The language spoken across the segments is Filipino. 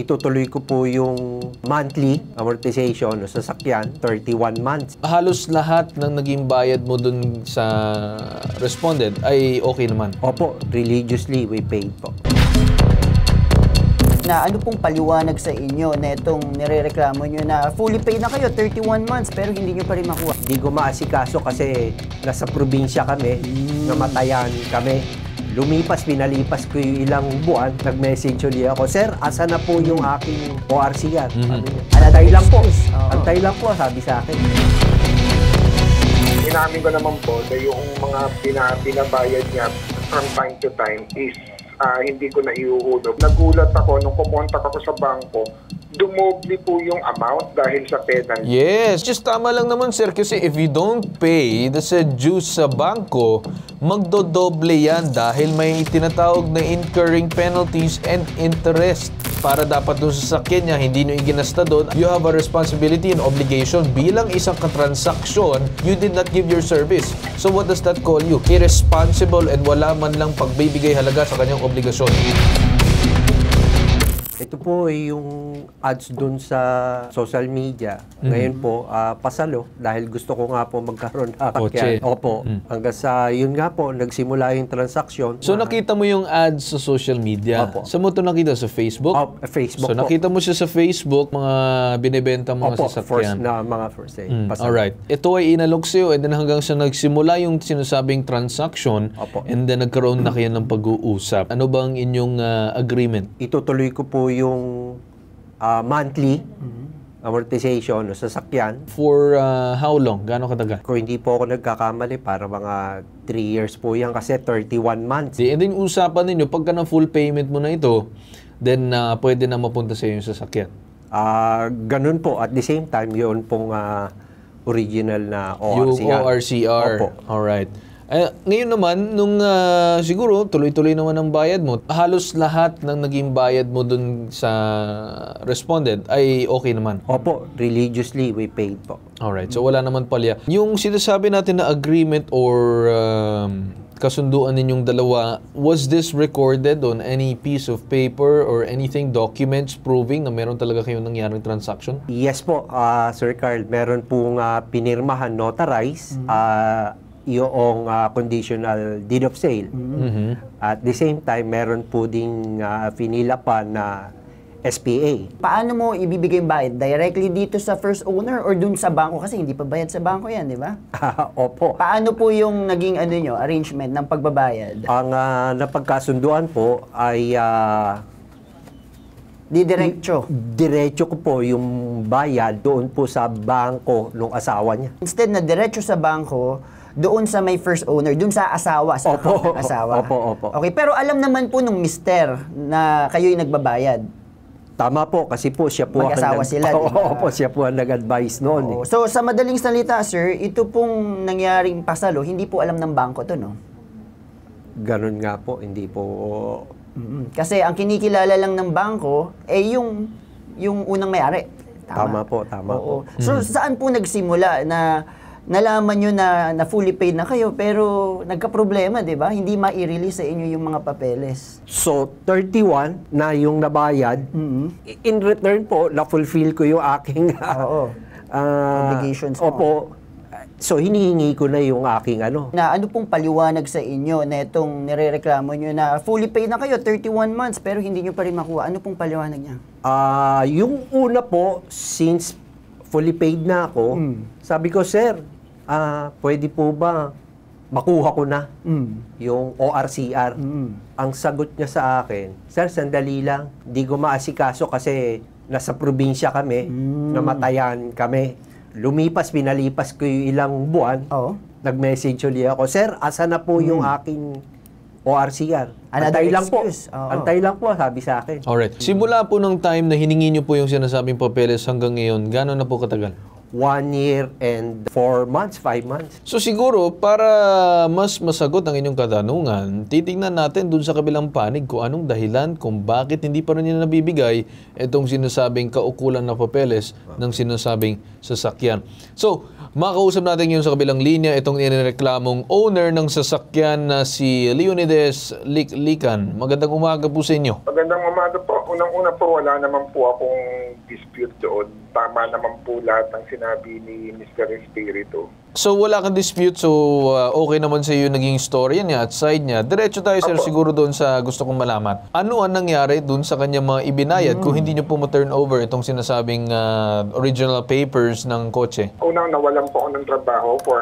Itutuloy ko po yung monthly amortization ng sasakyan, 31 months. Halos lahat ng naging bayad mo dun sa respondent ay okay naman? Opo, religiously we paid po. Na ano pong paliwanag sa inyo na itong nirereklamo nyo na fully paid na kayo, 31 months, pero hindi nyo pa rin makuha? Hindi ko maasikaso kasi nasa probinsya kami, namatayan kami. Lumipas, pinalipas ko yung ilang buwan, nag-message ulit ako, "Sir, asa na po yung aking ORCR?" Sabi niya, "Antay lang po." Antay lang po, sabi sa akin. Inamin ko naman po na yung mga pinabayad niya from time to time is hindi ko na iuhulog. Nagulat ako nung pumunta ako sa bangko, dumoble po yung amount dahil sa penalty. Yes, just tama lang naman sir kasi if you don't pay the said dues sa bangko, magdodoble yan dahil may tinatawag na incurring penalties and interest. Para dapat doon sa sasakyan niya, hindi nyo iginasta doon, you have a responsibility and obligation bilang isang katransaksyon, you did not give your service. So what does that call you? Irresponsible and wala man lang pagbibigay halaga sa kanyang obligasyon. Ito po ay yung ads dun sa social media. Ngayon po, pasalo dahil gusto ko nga po magkaroon ng Kotse. Opo. Hanggang sa yun nga po, nagsimula yung transaksyon. So nakita mo yung ads sa social media? Opo. Saan mo ito nakita? Sa Facebook? Facebook So po. nakita mo siya sa Facebook, mga binibenta mga Opo, sasakyan? mga first aid. Pasalo. Alright. Ito ay inalok sa'yo and then hanggang sa nagsimula yung sinasabing transaction Opo. and then nagkaroon na kayo ng pag-uusap. Ano bang inyong agreement? Itutuloy ko po yung monthly amortization ng sasakyan. For how long? Gaano katagal? Kung hindi po ako nagkakamali, para mga 3 years po yan kasi 31 months. And then usapan ninyo, pagka na full payment mo na ito, then pwede na mapunta sa iyo yung sasakyan. Ganun po. At the same time, yun pong original na ORCR. Yung ORCR. Opo. Alright. Ngayon naman, nung siguro tuloy-tuloy naman ang bayad mo, halos lahat ng naging bayad mo dun sa respondent ay okay naman? Opo, religiously we paid po. Alright, so wala naman palya. Yung sinasabi natin na agreement or kasunduan ninyong dalawa, was this recorded on any piece of paper or anything, documents proving na meron talaga kayong nangyaring transaction? Yes po, Sir Carl, meron pong pinirmahan, notarized, yung conditional deed of sale. At the same time, meron po ding finila pa na SPA. Paano mo ibibigay yung bayad? Directly dito sa first owner or dun sa bangko? Kasi hindi pa bayad sa bangko yan, di ba? Opo. Paano po yung naging arrangement ng pagbabayad? Ang napagkasunduan po ay diretso ko po yung bayad doon po sa bangko ng asawa niya. Instead na diretso sa bangko, doon sa may first owner, doon sa asawa, sa account ng asawa. Opo. Okay, pero alam naman po nung mister na kayo'y nagbabayad. Tama po, kasi po siya po Mag-asawa sila, di ba? Opo, siya po ang nag-advise noon. So, sa madaling salita, sir, ito pong nangyaring pasalo, hindi po alam ng bangko to, no? Ganun nga po, hindi po. Kasi ang kinikilala lang ng bangko, yung unang may-ari. Tama po. So, saan po nagsimula na nalaman nyo na fully paid na kayo pero nagka-problema, di ba? Hindi ma-i-release sa inyo yung mga papeles. So, 31 na yung nabayad. In return po, na-fulfill ko yung aking obligations mo. Opo. So, hinihingi ko na yung aking Na ano pong paliwanag sa inyo na itong nirereklamo nyo na fully paid na kayo, 31 months, pero hindi nyo pa rin makuha. Ano pong paliwanag niya? Yung una po, since fully paid na ako, sabi ko, "Sir, pwede po ba makuha ko na yung ORCR?" Ang sagot niya sa akin, "Sir, sandali lang. Di ko maasikaso kasi nasa probinsya kami, namatayan kami." Lumipas, pinalipas ko yung ilang buwan, nag-message ulit ako, "Sir, asa na po yung aking ORCR?" Antay lang po. Antay lang po, sabi sa akin. Alright. Simula po ng time na hiningi nyo po yung sinasabing papeles hanggang ngayon, gano'n na po katagal? 1 year and 4 months, 5 months. So siguro, para mas masagot ang inyong katanungan, titingnan natin dun sa kabilang panig kung anong dahilan kung bakit hindi pa rin nila nabibigay itong sinasabing kaukulan na papeles ng sinasabing sasakyan. So, makausap natin ngayon sa kabilang linya itong inireklamong owner ng sasakyan na si Leonides Liklikan. Magandang umaga po sa inyo. Magandang umaga po. Unang-una po, wala naman po akong dispute doon. Tama naman po lahat ng sinabi ni Mr. Espiritu. So wala kang dispute, so okay naman sa iyo naging storya niya at side niya. Diretso tayo sir siguro doon sa gusto kong malaman. Ano ang nangyari doon sa kanyang mga ibinayad kung hindi niyo po ma-turn over itong sinasabing original papers ng kotse? Unang nawalan po ako ng trabaho for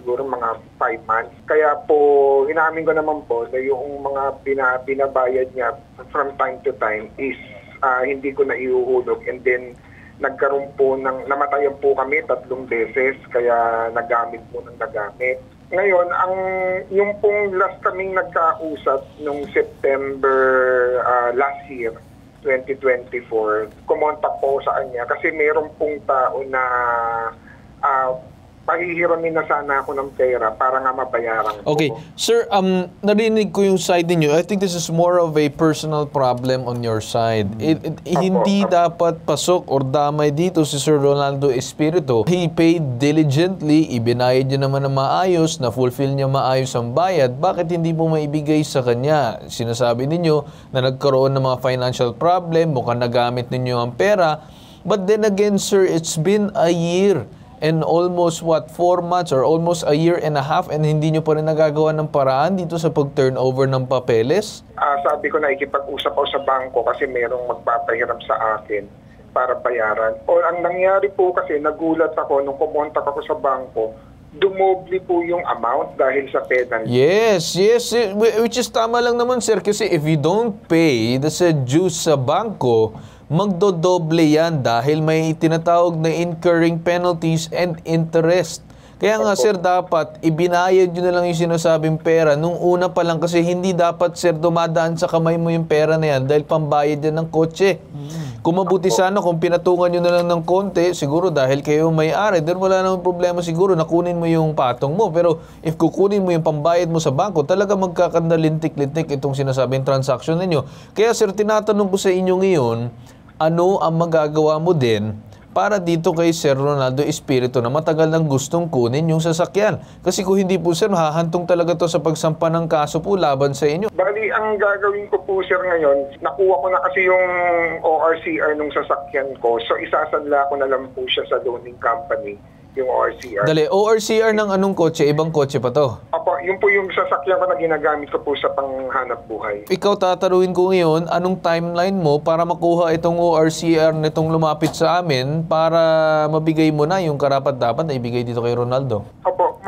siguro mga 5 months. Kaya po, inamin ko naman po na yung mga binabayad niya from time to time is hindi ko na ihuhulog. And then, nagkaroon po namatayan po kami 3 beses, kaya nagamit po ng nagamit. Ngayon, yung pong last kaming nagkausap nung September last year, 2024, kumontak po sa kanya kasi meron pong tao na pahihiramin na sana ako ng pera para nga mabayaran ko. Okay. Sir, narinig ko yung side ninyo. I think this is more of a personal problem on your side. Hindi dapat pasok or damay dito si Sir Ronaldo Espiritu. He paid diligently, ibinayad niya naman na maayos, na-fulfill niya maayos ang bayad. Bakit hindi mo maibigay sa kanya? Sinasabi ninyo na nagkaroon ng mga financial problem, mukhang nagamit ninyo ang pera. But then again, sir, it's been a year. And almost 4 months or almost a year and a half and hindi nyo pa rin nagagawa ng paraan dito sa pag-turnover ng papeles? Sabi ko na ikipag-usap ako sa bangko kasi merong magpapahiram sa akin para bayaran. O ang nangyari po kasi nagulat ako nung pumunta ako sa bangko, dumoble po yung amount dahil sa penalty. Yes, which is tama lang naman sir kasi if you don't pay the dues sa bangko, magdodoble yan dahil may tinatawag na incurring penalties and interest. Kaya nga sir, dapat ibinayad nyo na lang yung sinasabing pera nung una pa lang kasi hindi dapat sir dumadaan sa kamay mo yung pera na yan dahil pambayad yan ng kotse. Kung mabuti sana kung pinatungan nyo na lang ng konti, siguro dahil kayo may-ari, then wala namang problema siguro nakunin mo yung patong mo. Pero if kukunin mo yung pambayad mo sa bangko, talaga magkakandalintik-lintik itong sinasabing transaction ninyo. Kaya sir, tinatanong ko sa inyo ngayon, ano ang magagawa mo din para dito kay Sir Ronaldo Espiritu na matagal nang gustong kunin yung sasakyan? Kasi kung hindi po sir, mahahantong talaga to sa pagsampa ng kaso po laban sa inyo. Bali, ang gagawin ko po sir ngayon, nakuha ko na kasi yung ORCR nung sasakyan ko. So isasanla ko na lang po siya sa loaning company, yung ORCR. Dali, ORCR ng anong kotse? Ibang kotse pa to? Opo, yun po yung sasakyan ko na ginagamit ko po sa panghanap buhay. Ikaw tataruin ko ngayon, anong timeline mo para makuha itong ORCR nitong lumapit sa amin para mabigay mo na yung karapat-dapat na ibigay dito kay Ronaldo? Opo,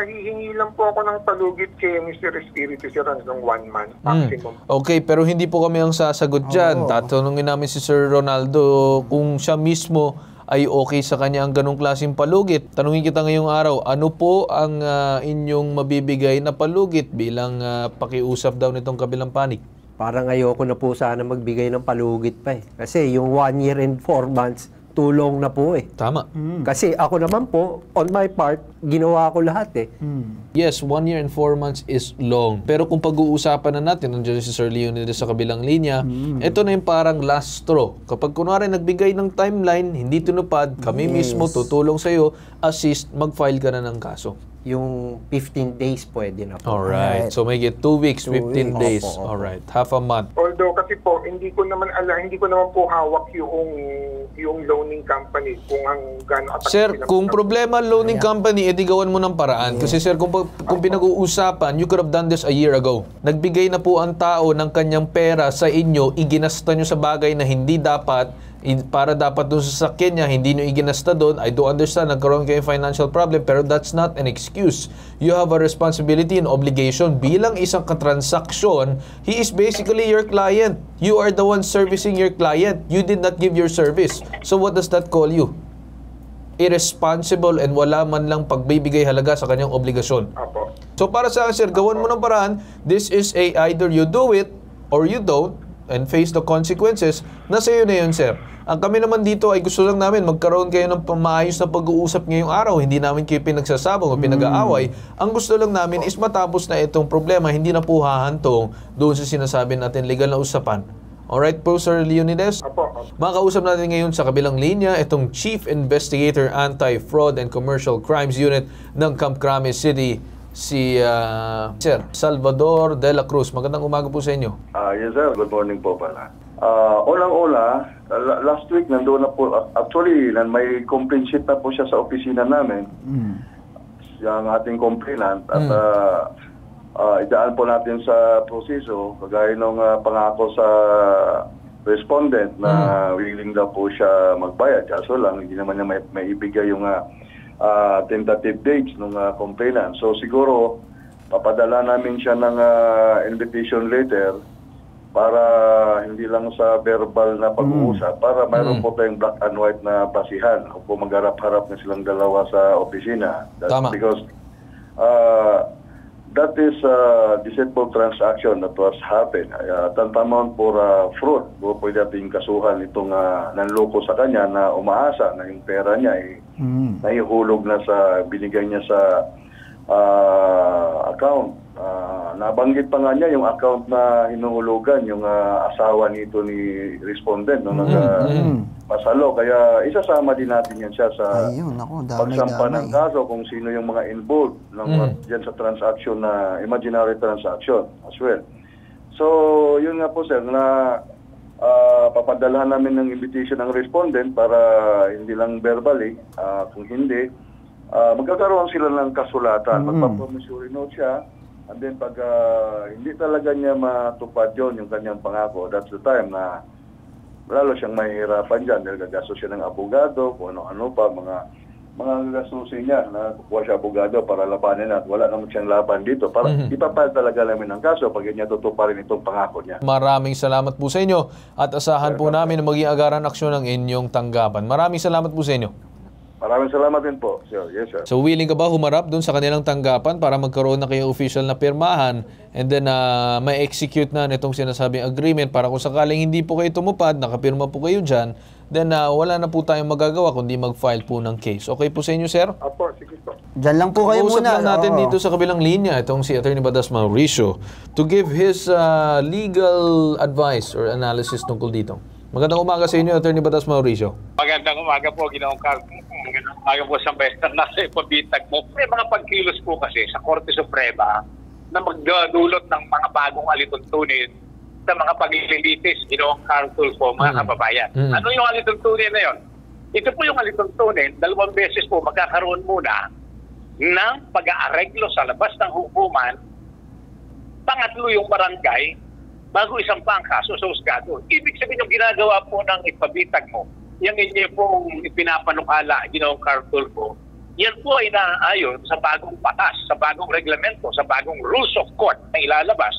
hihingi lang po ako ng palugit kay Mr. Espiritu Sir ng 1 month maximum. Okay, pero hindi po kami ang sasagot dyan. Tatanungin namin si Sir Ronaldo kung siya mismo ay okay sa kanya ang ganong klaseng palugit. Tanungin kita ngayong araw, ano po ang inyong mabibigay na palugit bilang pakiusap daw nitong kabilang panig? Parang ayoko na po sana magbigay ng palugit pa eh. Kasi yung 1 year and 4 months, tulong na po eh. Tama. Kasi ako naman po, on my part, ginawa ko lahat eh. Yes, 1 year and 4 months is long. Pero kung pag-uusapan na natin, nandiyan si Sir Leonidas sa kabilang linya, ito na yung parang last straw. Kapag kunwari nagbigay ng timeline, hindi tinupad, kami mismo tutulong sa'yo, assist, mag-file ka na ng kaso. Yung 15 days pwede na po. Alright. So may get 2 weeks, 15 days. Opo. Alright. Half a month. Although kasi po, hindi ko naman po hawak yung loaning company kung ang gaano Sir, kung problema loaning company, edi gawan mo ng paraan. Kasi sir, kung pinag-uusapan, you could have done this a year ago. Nagbigay na po ang tao ng kanyang pera sa inyo, iginasta nyo sa bagay na hindi dapat, para dapat doon sa sasakyan niya, hindi nyo iginasta doon. I do understand, nagkaroon kayo financial problem, pero that's not an excuse. You have a responsibility and obligation. Bilang isang katransaksyon, he is basically your client. You are the one servicing your client. You did not give your service. So what does that call you? Irresponsible and wala man lang pagbibigay halaga sa kanyang obligasyon. So para sa akin, sir, gawan mo ng paraan. This is either you do it or you don't. and face the consequences, nasa iyo na yun, sir. Ang kami naman dito ay gusto lang namin magkaroon kayo ng maayos na pag-uusap ngayong araw. Hindi namin kayo pinagsasabong o pinag-aaway. Ang gusto lang namin is matapos na itong problema, hindi na po hahantong doon sa sinasabi natin legal na usapan. Alright po, Sir Leonides? Apo. Makausap natin ngayon sa kabilang linya itong Chief Investigator Anti-Fraud and Commercial Crimes Unit ng Camp Crame City, si Sir Salvador de la Cruz. Magandang umaga po sa inyo. Yes sir, good morning po pala. Unang-una, last week nandoon na po, actually may complaint sheet na po siya sa opisina namin, yung ating complainant, at idaan po natin sa proseso, kagaya nung pangako sa respondent na willing daw po siya magbayad. Kaso lang, hindi naman niya may ibigay yung tentative dates ng complainant. So siguro, papadala namin siya ng invitation letter para hindi lang sa verbal na pag-uusap, para mayroon po tayong black and white na basihan kung magharap-harap na silang dalawa sa opisina. Tama. Because that is a deceitful transaction that was happened. Tantamount for fraud. Pwede natin kasuhan itong nanloko sa kanya na umaasa na yung pera niya ay nahihulog na sa binigay niya sa account. Nabanggit pa nga niya yung account na hinuhulugan, yung asawa nito ni respondent no, masalo. Kaya isasama din natin yan siya sa pagsampa ng kaso kung sino yung mga involved dyan sa transaction na imaginary transaction as well. So yun nga po sir, na papadalahan namin ng invitation ng respondent para hindi lang verbally, kung hindi, magkakaroon sila ng kasulatan. Magpapromissory note siya. And then pag hindi talaga niya matupad yun, yung kanyang pangako, that's the time na lalo siyang mahihirapan dyan dahil gagastos siya ng abogado, kung ano-ano pa, mga gastusin niya na kukuha siya abogado para labanin at wala naman siyang laban dito. Para ipapal talaga namin ng kaso pag niya tutuparin itong pangako niya. Maraming salamat po sa inyo at asahan po namin na maging agaran aksyon ng inyong tanggapan. Maraming salamat po sa inyo. Maraming salamat din po, sir. Yes, sir. So willing ka ba humarap doon sa kanilang tanggapan para magkaroon na kayong official na pirmahan and then may execute na nitong sinasabing agreement para kung sakaling hindi po kayo tumupad, nakapirma po kayo dyan, then wala na po tayong magagawa kundi mag-file po ng case. Okay po sa inyo, sir? Apo, sige po. Diyan lang po kayo Usap muna. lang natin dito sa kabilang linya itong si Attorney Badas Mauricio to give his legal advice or analysis tungkol dito. Magandang umaga sa inyo, Attorney Badas Mauricio. Magandang umaga po, Ginoong Carl. Magandang umaga po sa Western. Nasa ipabitag mo. May mga pagkilos po kasi sa Korte Suprema na magdudulot ng mga bagong alituntunin sa mga paglilitis, Ginoong Carl Tulfo, mga kababayan. Ano yung alituntunin na yun? Ito po yung alituntunin, 2 beses po magkakaroon muna ng pag-aareglo sa labas ng hukuman. Pangatlo yung barangay, bago isang pa ang kaso sa husgado. Ibig sabihin yung ginagawa po ng ipabitag mo, yung inyo pong ipinapanukala, Ginoong Carl Tulfo, yan po ay naayon sa bagong batas, sa bagong reglamento, sa bagong rules of court na ilalabas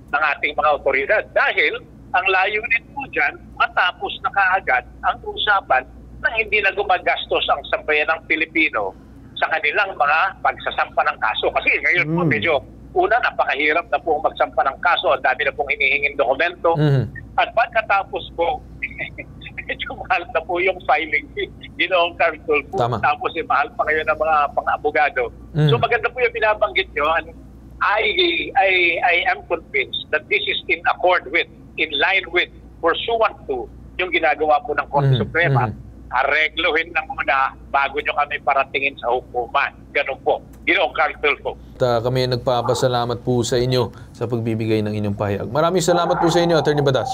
ng ating mga otoridad. Dahil ang layunin po dyan, matapos na kaagad ang usapan na hindi na gumagastos ang sambayan ng Pilipino sa kanilang mga pagsasampa ng kaso. Kasi ngayon po medyo una, napakahirap na po magsampa ng kaso. Ang dami na pong hinihinging dokumento. At pagkatapos po, medyo mahal na po yung filing fee. Ginoong Carl Tulfo. Tapos mahal pa kayo ng mga pang-abogado. So maganda po yung binabanggit nyo. And I am convinced that this is in accord with, in line with, pursuant to yung ginagawa po ng Korte Suprema. Aregluhin na muna bago nyo kami paratingin sa hukuman. Ganun po. Ginoong Carl Tulfo. Kami nagpapasalamat po sa inyo sa pagbibigay ng inyong pahayag. Maraming salamat po sa inyo, Attorney Badas.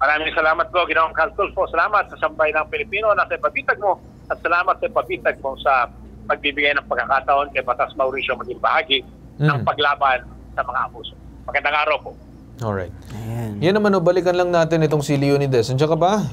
Maraming salamat po, Ginoong Carl Tulfo. Salamat sa sambay ng Pilipino na sa ipabitag mo at salamat sa ipabitag mo sa pagbibigay ng pagkakataon kay Batas Mauricio maging bahagi ng paglaban sa mga abuso. Magandang araw po. Alright. Yan naman, balikan lang natin itong si Leonides. Andiyan ka ba?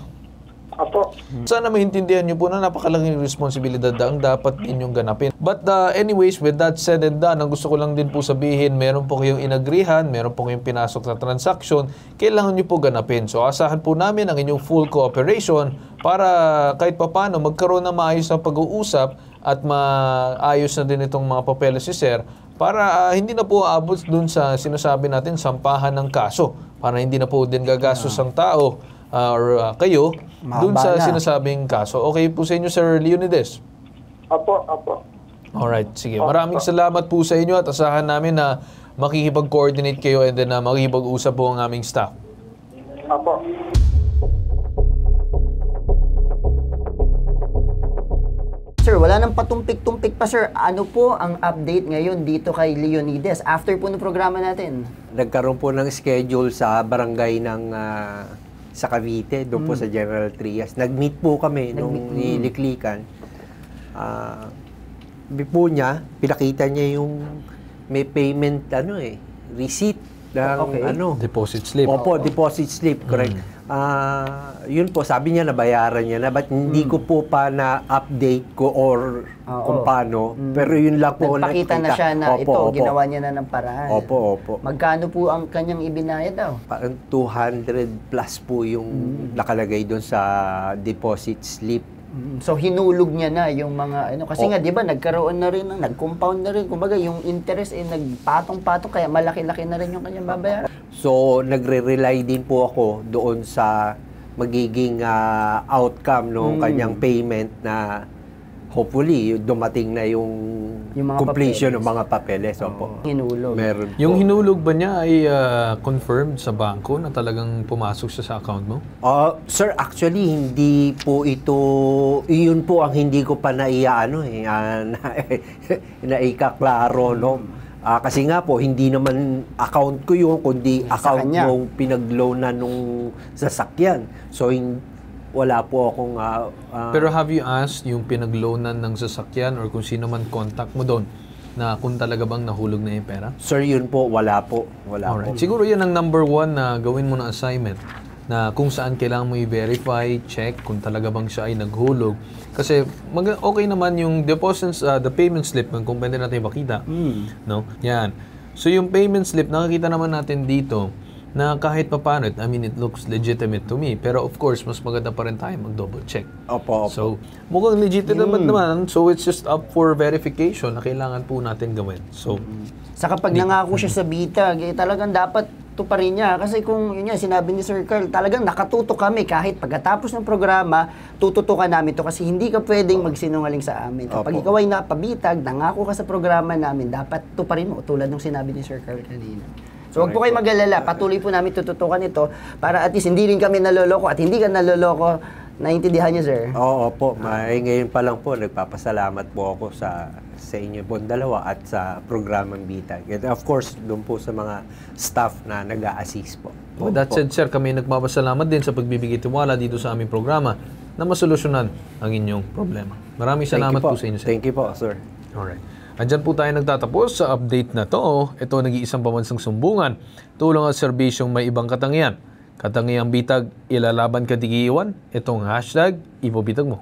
Apo. Sana maintindihan nyo po na napakalaking responsibilidad ang dapat inyong ganapin. But anyways, with that said and done, ang gusto ko lang din po sabihin, meron po kayong inagrihan, meron po kayong pinasok sa transaction, kailangan nyo po ganapin. So asahan po namin ang inyong full cooperation para kahit papano magkaroon ng maayos na pag-uusap at maayos na din itong mga papeles si Sir para hindi na po aabot dun sa sinasabi natin sampahan ng kaso para hindi na po din gagastos ang tao or kayo dun sa sinasabing kaso. Okay po sa inyo, Sir Leonides? Apo. Alright, sige. Maraming salamat po sa inyo at asahan namin na makikipag-coordinate kayo and then makikipag-usap po ang aming staff. Apo. Sir, wala nang patumpik-tumpik pa, sir. Ano po ang update ngayon dito kay Leonides after po ng programa natin? Nagkaroon po ng schedule sa barangay ng sa Cavite, doon po sa General Trias. Nag-meet po kami nung niliklikan. Po niya, pinakita niya yung may payment receipt ng Deposit slip. Opo, deposit slip, correct. Yun po, sabi niya nabayaran niya na, but hindi ko po pa na-update ko or kung paano. Pero yun lang po. Nagpakita na siya na ginawa niya na ng paraan. Opo. Magkano po ang kanyang ibinayad daw? Parang 200 plus po yung nakalagay doon sa deposit slip. So hinulog niya na yung mga kasi nga 'di ba nagkaroon na rin nag-compound na rin kumbaga yung interest nagpatong-patong kaya malaki-laki na rin yung kanyang babayaran. So nagre-rely din po ako doon sa magiging outcome ng kanyang payment na hopefully dumating na yung completion ng mga papeles. Opo. Hinulog. Meron Yung po. hinulog ba niya ay confirmed sa bangko na talagang pumasok siya sa account mo? Sir, actually hindi po ito, yun po ang hindi ko pa naikaklaro, no? Kasi nga po, hindi naman account ko yun, kundi account yung pinag-loanan nung sasakyan. So, wala po akong... Pero have you asked yung pinag-loanan ng sasakyan or kung sino man contact mo doon na kung talaga bang nahulog na yung pera? Sir, yun po, wala po. Alright. Siguro yan ang number one na gawin mo na assignment na kung saan kailangan mo i-verify, check kung talaga bang siya ay naghulog. Kasi okay naman yung deposits, the payment slip kung pwede natin makita. No? Yan. So yung payment slip, nakikita naman natin dito na kahit papaano, I mean, it looks legitimate to me. Pero of course, mas maganda pa rin tayo mag-double check. Opo. So, mukhang legitimate naman. So, it's just up for verification na kailangan po natin gawin. So, sa kapag nangako siya sa bitag, talagang dapat tuparin niya. Kasi kung yun yan, sinabi ni Sir Carl, talagang nakatuto kami kahit pagkatapos ng programa, tututukan namin to kasi hindi ka pwedeng magsinungaling sa amin. Kapag ikaw ay napabitag, nangako ka sa programa namin, dapat tuparin mo tulad ng sinabi ni Sir Carl kanina. So, huwag po kayo mag-alala. Patuloy po namin tututukan ito para at least hindi rin kami naloloko at hindi ka naloloko. Naiintindihan niyo, sir? Oo po. Ngayon pa lang po, nagpapasalamat po ako sa inyo po dalawa at sa programang Bitag. And of course, doon po sa mga staff na nag-a-assist po. With that said, sir, kami nagpapasalamat din sa pagbibigay tiwala dito sa aming programa na masolusyonan ang inyong problema. Maraming salamat po sa inyo, sir. Thank you po, sir. Alright. Andyan po tayo nagtatapos sa update na to. Ito nag-iisang pambansang sumbungan. Tulong at serbisyong may ibang katangian. Katangiang bitag, ilalaban ka di iiwan. Itong hashtag, ibobitag mo.